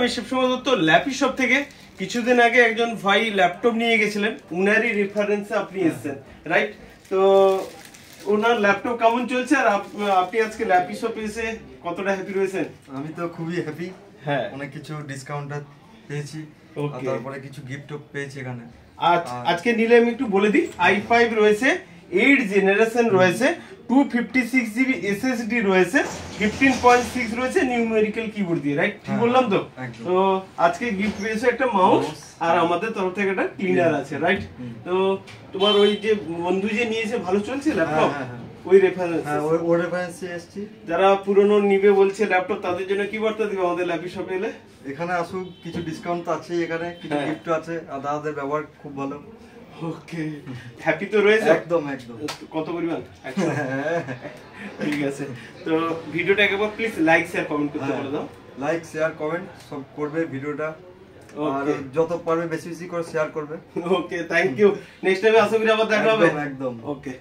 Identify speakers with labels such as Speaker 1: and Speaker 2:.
Speaker 1: আমি শিবসময় Dutta lappy shop থেকে। কিছুদিন আগে একজন ভাই ল্যাপটপ নিয়ে গেছিলেন, উনারই রেফারেন্সে আপনি এসেছেন, রাইট? তো ওনার ল্যাপটপ কেমন চলছে আর আপনি আজকে ল্যাপি শপে এসে কতটা হ্যাপি রয়েছেন?
Speaker 2: আমি তো খুবই হ্যাপি।
Speaker 1: হ্যাঁ,
Speaker 2: অনেক কিছু ডিসকাউন্ট পেয়েছি, আর তারপরে কিছু গিফটও পেয়েছি এখানে।
Speaker 1: আজকে নিলে আমি একটু বলে দিই, i5 রয়েছে, 8 জেনারেশন রয়েছে, 256 জিবি এসএসডি রয়েছে, 15.6 রয়েছে নিউমেরিক্যাল কিবোর্ড দিয়ে, রাইট? ঠিক বললাম তো? তো আজকে গিফট পেয়েছে একটা মাউস, আর আমাদের তরফ থেকে একটা ক্লিনার আছে, রাইট? তো তোমার ওই যে বন্ধু যে নিয়েছে, ভালো চলছে ল্যাপটপ? ওই রেফারেন্স,
Speaker 2: ওই রেফারেন্সে এসেছি।
Speaker 1: যারা পুরনো নিবে বলছে ল্যাপটপ, তাদের জন্য কি বার্তা দিবে আমাদের ল্যাপি শপে এলে?
Speaker 2: এখানে আসুক, কিছু ডিসকাউন্ট তো আছে, এখানে কিছু গিফট আছে, আর দাদাদের ব্যবহার খুব ভালো।
Speaker 1: ওকে, হ্যাপি তো রয়েছে?
Speaker 2: একদম একদম।
Speaker 1: কত পরিমাণ? ঠিক আছে, তো ভিডিওটা একবার প্লিজ লাইক শেয়ার কমেন্ট করতে বলে দাও।
Speaker 2: লাইক শেয়ার কমেন্ট সব করবে ভিডিওটা, আর যত পারবে বেশি বেশি করে শেয়ার করবে।
Speaker 1: ওকে, থ্যাংক ইউ। নেক্সট টাইমে আশা করি আবার দেখা হবে।
Speaker 2: একদম।
Speaker 1: ওকে।